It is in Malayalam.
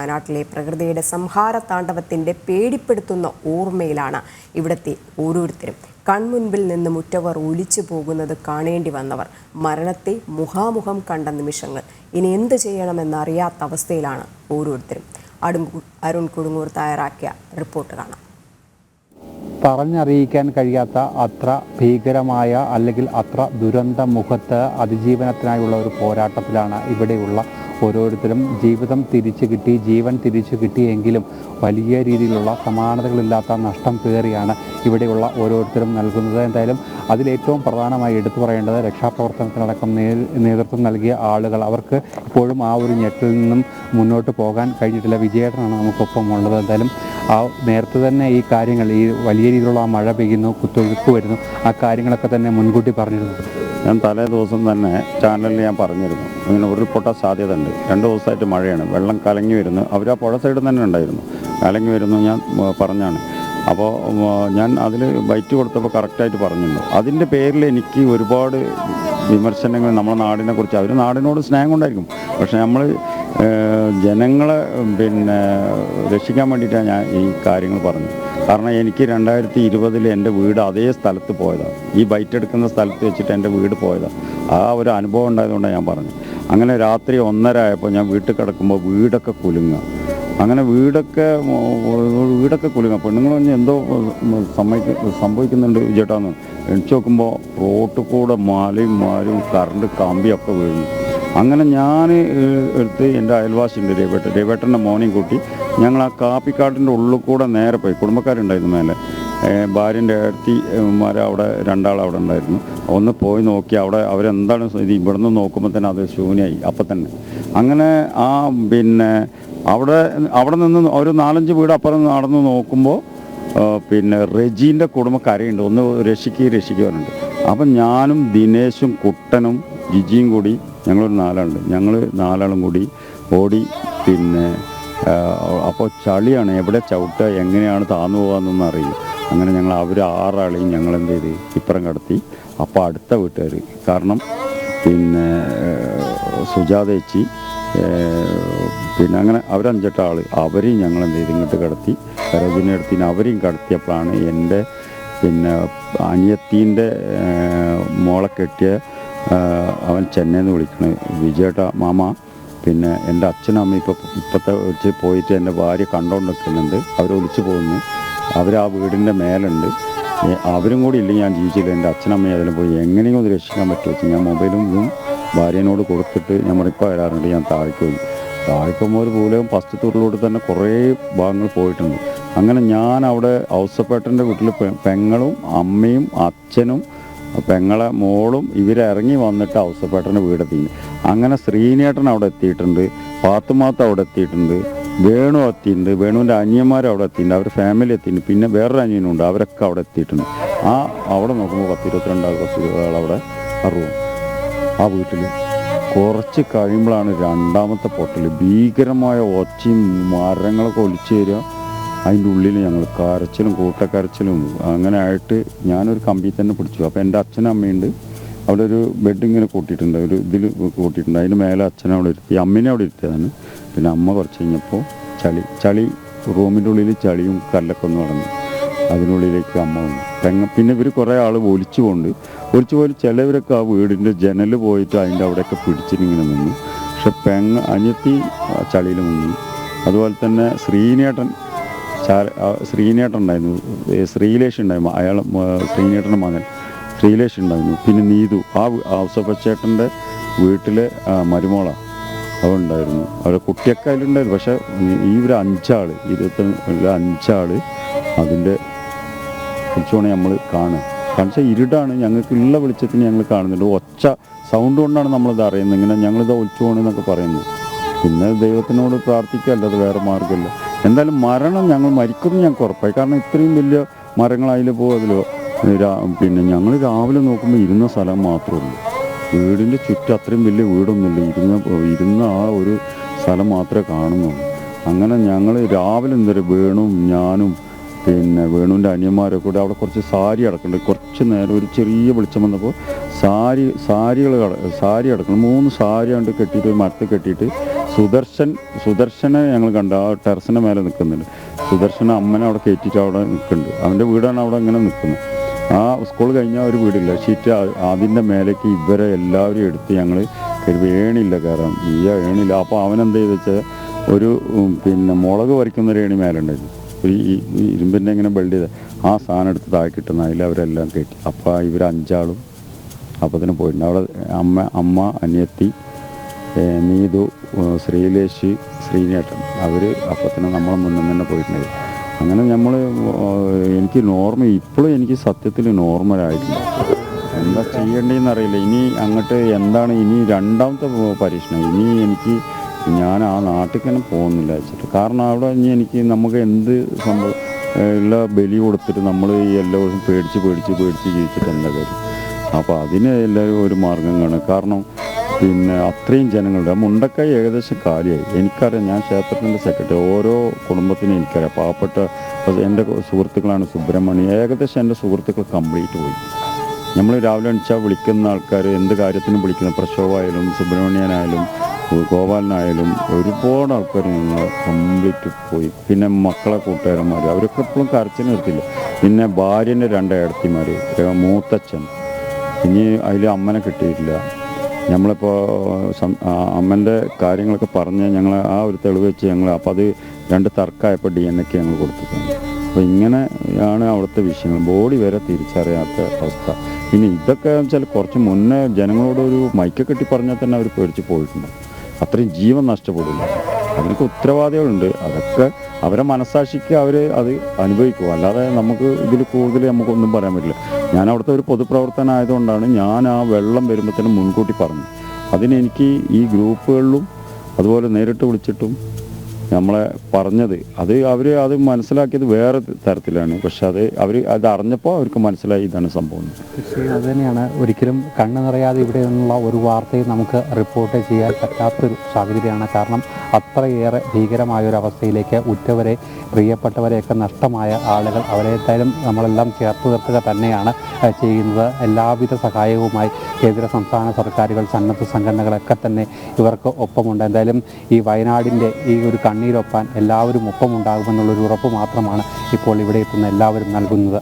വയനാട്ടിലെ പ്രകൃതിയുടെ സംഹാര താണ്ഡവത്തിൻ്റെ പേടിപ്പെടുത്തുന്ന ഓർമ്മയിലാണ് ഇവിടുത്തെ ഓരോരുത്തരും. കൺമുൻപിൽ നിന്ന് മുറ്റവർ ഒലിച്ചു പോകുന്നത് കാണേണ്ടി വന്നവർ, മരണത്തെ മുഖാമുഖം കണ്ട നിമിഷങ്ങൾ. ഇനി എന്ത് ചെയ്യണമെന്നറിയാത്ത അവസ്ഥയിലാണ് ഓരോരുത്തരും. അരുൺ കുടുങ്ങൂർ തയ്യാറാക്കിയ റിപ്പോർട്ട് കാണാം. പറഞ്ഞറിയിക്കാൻ കഴിയാത്ത അത്ര ഭീകരമായ അല്ലെങ്കിൽ അത്ര ദുരന്ത മുഖത്ത് അതിജീവനത്തിനായുള്ള ഒരു പോരാട്ടത്തിലാണ് ഇവിടെയുള്ള ഓരോരുത്തരും. ജീവിതം തിരിച്ചു കിട്ടി, ജീവൻ തിരിച്ചു കിട്ടിയെങ്കിലും വലിയ രീതിയിലുള്ള സമാനതകളില്ലാത്ത നഷ്ടം പേറിയാണ് ഇവിടെയുള്ള ഓരോരുത്തരും നൽകുന്നത്. എന്തായാലും അതിലേറ്റവും പ്രധാനമായി എടുത്തു പറയേണ്ടത് രക്ഷാപ്രവർത്തനത്തിനടക്കം നേതൃത്വം നൽകിയ ആളുകൾ. അവർക്ക് ഇപ്പോഴും ആ ഒരു ഞെട്ടിൽ നിന്നും മുന്നോട്ട് പോകാൻ കഴിഞ്ഞിട്ടില്ല. വിജയേട്ടനാണ് നമുക്കൊപ്പം ഉള്ളത്. എന്തായാലും നേരത്തെ തന്നെ ഈ കാര്യങ്ങൾ, ഈ വലിയ രീതിയിലുള്ള ആ മഴ പെയ്യുന്നു, കുത്തൊഴുക്ക് വരുന്നു, ആ കാര്യങ്ങളൊക്കെ തന്നെ മുൻകൂട്ടി പറഞ്ഞിരുന്നു. ഞാൻ തലേ ദിവസം തന്നെ ചാനലിൽ ഞാൻ പറഞ്ഞിരുന്നു, ഇങ്ങനെ ഉരുൾപൊട്ടാൻ സാധ്യത ഉണ്ട്, 2 ദിവസമായിട്ട് മഴയാണ്, വെള്ളം കലങ്ങി വരുന്നു. അവർ ആ പുഴ സൈഡിൽ തന്നെ ഉണ്ടായിരുന്നു, കലങ്ങി വരുന്നു ഞാൻ പറഞ്ഞാണ്. അപ്പോൾ ഞാൻ അതിൽ ബൈറ്റ് കൊടുത്തപ്പോൾ കറക്റ്റായിട്ട് പറഞ്ഞിരുന്നു. അതിൻ്റെ പേരിൽ എനിക്ക് ഒരുപാട് വിമർശനങ്ങൾ നമ്മുടെ നാടിനെക്കുറിച്ച്. അവർ നാടിനോട് സ്നേഹം കൊണ്ടായിരിക്കും, പക്ഷേ നമ്മൾ ജനങ്ങളെ രക്ഷിക്കാൻ വേണ്ടിയിട്ടാണ് ഞാൻ ഈ കാര്യങ്ങൾ പറഞ്ഞത്. കാരണം എനിക്ക് 2020 എൻ്റെ വീട് അതേ സ്ഥലത്ത് പോയതാണ്. ഈ ബൈറ്റ് എടുക്കുന്ന സ്ഥലത്ത് വെച്ചിട്ട് എൻ്റെ വീട് പോയതാണ്. ആ ഒരു അനുഭവം ഉണ്ടായതുകൊണ്ടാണ് ഞാൻ പറഞ്ഞത്. അങ്ങനെ രാത്രി 1:30 ആയപ്പോൾ ഞാൻ വീട്ടിൽ കിടക്കുമ്പോൾ വീടൊക്കെ കുലുങ്ങുക. അങ്ങനെ വീടൊക്കെ കുലുങ്ങുക. പെണ്ണുങ്ങൾ പറഞ്ഞ് എന്തോ സംഭവിക്കുന്നുണ്ട് ചേട്ടാന്ന് എണിച്ച് നോക്കുമ്പോൾ റോട്ടിൽ കൂടെ മാലും കറണ്ട് കമ്പിയൊക്കെ വീഴുന്നു. അങ്ങനെ ഞാൻ എടുത്ത് എൻ്റെ അയൽവാസിയുണ്ട് രവേട്ടൻ്റെ മോനെയും കൂട്ടി ഞങ്ങൾ ആ കാപ്പിക്കാട്ടിൻ്റെ ഉള്ളിൽ കൂടെ നേരെ പോയി. കുടുംബക്കാരുണ്ടായിരുന്നു മേലെ, ഭാര്യൻ്റെ ഏടത്തിമാർ അവിടെ 2 ആൾ അവിടെ ഉണ്ടായിരുന്നു. ഒന്ന് പോയി നോക്കി അവിടെ അവരെന്താണ് ഇത്. ഇവിടുന്ന് നോക്കുമ്പോൾ തന്നെ അത് ശൂന്യമായി അപ്പം തന്നെ. അങ്ങനെ അവിടെ നിന്ന് ഒരു 4-5 വീട് അപ്പുറം നടന്ന് നോക്കുമ്പോൾ റെജീൻ്റെ കുടുംബക്കാരുണ്ട്. ഒന്ന് രക്ഷിക്കുവാനുണ്ട്. അപ്പം ഞാനും ദിനേശും കുട്ടനും ജിജിയും കൂടി, ഞങ്ങളൊരു 4 ആളുണ്ട്, ഞങ്ങൾ 4 ആളും കൂടി ഓടി. അപ്പോൾ ചളിയാണ്, എവിടെ ചവിട്ടുക, എങ്ങനെയാണ് താന്നു പോകാമെന്നൊന്നും അറിയില്ല. അങ്ങനെ ഞങ്ങൾ അവർ 6 ആളെയും ഞങ്ങൾ എന്ത് ചെയ്ത് ഇപ്പുറം കടത്തി. അപ്പോൾ അടുത്ത വീട്ടുകാർ, കാരണം സുജാതേച്ചി, അങ്ങനെ അവർ 5-8 ആൾ, അവരെയും ഞങ്ങൾ എന്ത് ചെയ്ത് ഇങ്ങോട്ട് കടത്തി. സരോജിനിയടുത്തിന് അവരെയും കടത്തിയപ്പോഴാണ് എൻ്റെ അനിയത്തീൻ്റെ മോളെ കെട്ടിയ അവൻ ചെന്നൈയിൽ നിന്ന് വിളിക്കണേ, വിജയേട്ട മാമ, എൻ്റെ അച്ഛനും അമ്മ ഇപ്പോഴത്തെ വെച്ച് പോയിട്ട് എൻ്റെ ഭാര്യ കണ്ടുകൊണ്ട് നിൽക്കുന്നുണ്ട്, അവർ ഒളിച്ചു പോകുന്നു, അവർ ആ വീടിൻ്റെ മേലുണ്ട്, അവരും കൂടി ഇല്ലെങ്കിൽ ഞാൻ ജീവിച്ചില്ല. എൻ്റെ അച്ഛനമ്മയും അതിലും പോയി എങ്ങനെയും ഒന്ന് രക്ഷിക്കാൻ പറ്റുമോ വെച്ച് ഞാൻ മൊബൈലും ഭാര്യനോട് കൊടുത്തിട്ട് ഞാൻ ഇപ്പോൾ വരാറുണ്ട്. ഞാൻ താഴേക്ക് പോയി. താഴേക്കുമ്പോൾ ഒരു പൂലവും ഫസ്റ്റത്തൂരിലൂടെ തന്നെ കുറേ ഭാഗങ്ങൾ പോയിട്ടുണ്ട്. അങ്ങനെ ഞാൻ അവിടെ ഔസപ്പേട്ടൻ്റെ വീട്ടിൽ പെങ്ങളും അമ്മയും അച്ഛനും പെങ്ങളെ മോളും ഇവരിറങ്ങി വന്നിട്ട് ഔസപ്പേട്ടൻ്റെ വീടെത്തി. അങ്ങനെ ശ്രീനേട്ടൻ അവിടെ എത്തിയിട്ടുണ്ട്, പാത്തുമാത്ത അവിടെ എത്തിയിട്ടുണ്ട്, വേണു എത്തിയിട്ടുണ്ട്, വേണുവിൻ്റെ അനിയന്മാർ അവിടെ എത്തിയിട്ടുണ്ട്, അവർ ഫാമിലി എത്തിയിട്ടുണ്ട്, പിന്നെ വേറൊരു അനിയനുണ്ട്, അവരൊക്കെ അവിടെ എത്തിയിട്ടുണ്ട്. അവിടെ നോക്കുമ്പോൾ 10-22 ആൾ 10-20 ആൾ അവിടെ അറിവും. ആ വീട്ടിൽ കുറച്ച് കഴിയുമ്പോഴാണ് 2ാമത്തെ പൊട്ടൽ. ഭീകരമായ ഒച്ചയും മരങ്ങളൊക്കെ ഒലിച്ചു തരിക. അതിൻ്റെ ഉള്ളിൽ ഞങ്ങൾ കരച്ചിലും കൂട്ടക്കരച്ചിലും അങ്ങനെ ആയിട്ട് ഞാനൊരു കമ്പി തന്നെ പിടിച്ചു. അപ്പോൾ എൻ്റെ അച്ഛനും അമ്മയുണ്ട്, അവിടെ ഒരു ബെഡ് ഇങ്ങനെ കൂട്ടിയിട്ടുണ്ട്, ഒരു ഇതിൽ കൂട്ടിയിട്ടുണ്ട്. അതിന് മേലെ അച്ഛനെ അവിടെ ഇരുത്തി, അമ്മേനെ അവിടെ ഇരുത്തിയതാണ്. പിന്നെ അമ്മ കുറച്ച് കഴിഞ്ഞപ്പോൾ ചളി റൂമിൻ്റെ ഉള്ളിൽ ചളിയും കല്ലൊക്കെ ഒന്ന് നടന്നു. അതിനുള്ളിലേക്ക് അമ്മ വന്നു. പിന്നെ ഇവർ കുറേ ആൾ ഒലിച്ചു പോയി. ചിലവരൊക്കെ ആ വീടിൻ്റെ ജനൽ പോയിട്ട് അതിൻ്റെ അവിടെയൊക്കെ പിടിച്ചിട്ടിങ്ങനെ നിന്നു. പക്ഷെ അനിയത്തി ചളിയിൽ മുങ്ങി. അതുപോലെ തന്നെ ശ്രീനേട്ടൻ ഉണ്ടായിരുന്നു, ശ്രീലേഷ് ഉണ്ടായിരുന്നു, ശ്രീനേട്ടൻ്റെ മകൻ ശ്രീലേഷ് ഉണ്ടായിരുന്നു. പിന്നെ നീതു, ആ ഔസപ്പച്ചേട്ടൻ്റെ വീട്ടിലെ മരുമോളാണ്, അതുണ്ടായിരുന്നു. അവരുടെ കുട്ടിയൊക്കെ അതിലുണ്ടായിരുന്നു. പക്ഷേ ഈ ഒരു 5 ആൾ 25 ആൾ അതിൻ്റെ വിളിച്ചുകൊണ്ട് നമ്മൾ കാണുക. കാരണം ഇരുടാണ്, ഞങ്ങൾക്കുള്ള വെളിച്ചത്തിന് ഞങ്ങൾ കാണുന്നുണ്ട്. ഒച്ച സൗണ്ട് കൊണ്ടാണ് നമ്മളിത് അറിയുന്നത്. ഇങ്ങനെ ഞങ്ങളിത് ഒളിച്ചു പോകണമെന്നൊക്കെ പറയുന്നത്. പിന്നെ ദൈവത്തിനോട് പ്രാർത്ഥിക്കുക, അല്ലാതെ വേറെ മാർഗ്ഗമില്ല. എന്തായാലും മരണം ഞങ്ങൾ മരിക്കുന്നത് ഞങ്ങൾക്ക് ഉറപ്പായി. കാരണം ഇത്രയും വലിയ മരങ്ങൾ അതിൽ പോകുമല്ലോ. ഞങ്ങൾ രാവിലെ നോക്കുമ്പോൾ ഇരുന്ന സ്ഥലം മാത്രമേ ഉള്ളൂ. വീടിൻ്റെ ചുറ്റും അത്രയും വലിയ വീടൊന്നുമില്ല. ഇരുന്ന ആ ഒരു സ്ഥലം മാത്രമേ കാണുന്നുള്ളൂ. അങ്ങനെ ഞങ്ങൾ രാവിലെ വേണും ഞാനും വേണുവിൻ്റെ അനിയന്മാരൊക്കെ കൂടെ അവിടെ കുറച്ച് സാരി അടക്കുന്നുണ്ട്. കുറച്ച് നേരം ഒരു ചെറിയ വെളിച്ചം വന്നപ്പോൾ സാരി അടക്കണം. 3 സാരി കൊണ്ട് കെട്ടിയിട്ട് മരത്തിൽ കെട്ടിയിട്ട് സുദർശനെ ഞങ്ങൾ കണ്ടു. ആ ടെറസിൻ്റെ മേലെ നിൽക്കുന്നുണ്ട്. സുദർശന അമ്മനെ അവിടെ കയറ്റിയിട്ട് അവിടെ നിൽക്കുന്നുണ്ട്. അവൻ്റെ വീടാണ് അവിടെ ഇങ്ങനെ നിൽക്കുന്നത്. ആ സ്കൂൾ കഴിഞ്ഞാൽ ഒരു വീടില്ല, ഷീറ്റ് അതിൻ്റെ മേലേക്ക് ഇവരെ എല്ലാവരും എടുത്ത് ഞങ്ങൾ ഏണില്ല കയറാൻ, ഏണില്ല. അപ്പോൾ അവനെന്ത് ചെയ്ത് വെച്ചാൽ ഒരു പിന്നെ മുളക് വരയ്ക്കുന്നൊരു ഏണി മേലുണ്ടായിരുന്നു, ഒരു ഇരുമ്പിൻ്റെ ഇങ്ങനെ ബിൽഡ് ചെയ്ത് ആ സാധനം എടുത്ത് താഴെ കിട്ടുന്ന അതിൽ അവരെല്ലാം കയറ്റി. അപ്പോൾ ഇവർ 5 ആളും അപ്പോൾ തന്നെ പോയിട്ടുണ്ട്. അവിടെ അമ്മ അനിയത്തി നീതു ശ്രീലേഷ് ശ്രീനേട്ടൻ അവർ അപ്പോൾ തന്നെ നമ്മളെ മുന്നിൽ തന്നെ പോയിട്ടുണ്ടായിരുന്നു. അങ്ങനെ നമ്മൾ എനിക്ക് ഇപ്പോഴും എനിക്ക് സത്യത്തിൽ നോർമലായിട്ടുണ്ട്. എന്താ ചെയ്യേണ്ടതെന്ന് അറിയില്ല. ഇനി അങ്ങോട്ട് എന്താണ് ഇനി രണ്ടാമത്തെ പരീക്ഷണം. ഇനി എനിക്ക് ഞാൻ ആ നാട്ടിൽ തന്നെ പോകുന്നില്ല വെച്ചിട്ട്. കാരണം അവിടെ ഇനി എനിക്ക് നമുക്ക് എന്ത് സംഭവം ഉള്ള ബലി കൊടുത്തിട്ട് നമ്മൾ ഈ എല്ലാ ദിവസവും പേടിച്ച് ജീവിച്ചിട്ട് എന്താ കാര്യം. അപ്പോൾ അതിന് എല്ലാവരും ഒരു മാർഗം കാണും. കാരണം പിന്നെ അത്രയും ജനങ്ങളുടെ മുണ്ടക്കായി ഏകദേശം കാലിയായി. എനിക്കറിയാം, ഞാൻ ക്ഷേത്രത്തിൻ്റെ സെക്രട്ടറി, ഓരോ കുടുംബത്തിനും എനിക്കറിയാം. പാവപ്പെട്ട എൻ്റെ സുഹൃത്തുക്കളാണ് സുബ്രഹ്മണ്യം, ഏകദേശം എൻ്റെ സുഹൃത്തുക്കൾ കംപ്ലീറ്റ് പോയി. നമ്മൾ രാവിലെ എണിച്ചാൽ വിളിക്കുന്ന ആൾക്കാർ എന്ത് കാര്യത്തിനും വിളിക്കുന്ന, പ്രശോഭായാലും സുബ്രഹ്മണ്യനായാലും ഗോപാലനായാലും ഒരുപാട് ആൾക്കാർ ഞങ്ങൾ കംപ്ലീറ്റ് പോയി. പിന്നെ മക്കളെ കൂട്ടുകാരന്മാർ അവരൊക്കെ എപ്പോഴും കരച്ചിൽ നിർത്തില്ല. പിന്നെ ഭാര്യൻ്റെ 2 ഏടത്തിമാർ, മൂത്തച്ഛൻ, ഇനി അതിൽ അമ്മനെ കിട്ടിയിട്ടില്ല. നമ്മളിപ്പോൾ അമ്മൻ്റെ കാര്യങ്ങളൊക്കെ പറഞ്ഞ് ഞങ്ങൾ ആ ഒരു തെളിവ് വെച്ച് ഞങ്ങൾ അപ്പോൾ അത് 2 തർക്കമായപ്പോൾ DNA ഞങ്ങൾ കൊടുത്തിട്ടുണ്ട്. അപ്പോൾ ഇങ്ങനെയാണ് അവിടുത്തെ വിഷയങ്ങൾ. ബോഡി വരെ തിരിച്ചറിയാത്ത അവസ്ഥ. ഇനി ഇതൊക്കെ വെച്ചാൽ കുറച്ച് മുന്നേ ജനങ്ങളോട് ഒരു മൈക്ക് കെട്ടി പറഞ്ഞാൽ തന്നെ അവർ പേടിച്ച് പോയിട്ടുണ്ട്. അത്രയും ജീവൻ നഷ്ടപ്പെടില്ല. അതിനൊക്കെ ഉത്തരവാദികളുണ്ട്. അതൊക്കെ അവരെ മനസ്സാക്ഷിക്ക് അവർ അത് അനുഭവിക്കും. അല്ലാതെ നമുക്ക് ഇതിൽ കൂടുതൽ നമുക്കൊന്നും പറയാൻ പറ്റില്ല. ഞാൻ അവിടുത്തെ ഒരു പൊതുപ്രവർത്തനമായതുകൊണ്ടാണ് ഞാൻ ആ വെള്ളം വരുമ്പോഴത്തേനും മുൻകൂട്ടി പറഞ്ഞു. അതിനെനിക്ക് ഈ ഗ്രൂപ്പുകളിലും അതുപോലെ നേരിട്ട് വിളിച്ചിട്ടും നമ്മളെ പറഞ്ഞത് അത് മനസ്സിലാക്കിയത് വേറെ തരത്തിലാണ്. പക്ഷെ അത് അറിഞ്ഞപ്പോൾ അവർക്ക് മനസ്സിലായി ഇതാണ് സംഭവം. അത് തന്നെയാണ്. ഒരിക്കലും കണ്ണു നിറയാതെ ഇവിടെ നിന്നുള്ള ഒരു വാർത്തയും നമുക്ക് റിപ്പോർട്ട് ചെയ്യാൻ പറ്റാത്തൊരു സാഹചര്യമാണ്. കാരണം അത്രയേറെ ഭീകരമായൊരവസ്ഥയിലേക്ക് ഉറ്റവരെ, പ്രിയപ്പെട്ടവരെയൊക്കെ നഷ്ടമായ ആളുകൾ, അവരെ എന്തായാലും നമ്മളെല്ലാം ചേർത്ത് നിർത്തുക തന്നെയാണ് ചെയ്യുന്നത്. എല്ലാവിധ സഹായവുമായി കേന്ദ്ര സംസ്ഥാന സർക്കാരുകൾ, സന്നദ്ധ സംഘടനകളൊക്കെ തന്നെ ഇവർക്ക് ഒപ്പമുണ്ട്. എന്തായാലും ഈ വയനാടിൻ്റെ ഈ ഒരു കണ്ണീരൊപ്പാൻ എല്ലാവരും ഒപ്പമുണ്ടാകുമെന്നുള്ളൊരു ഉറപ്പ് മാത്രമാണ് ഇപ്പോൾ ഇവിടെ എത്തുന്ന എല്ലാവരും നൽകുന്നത്.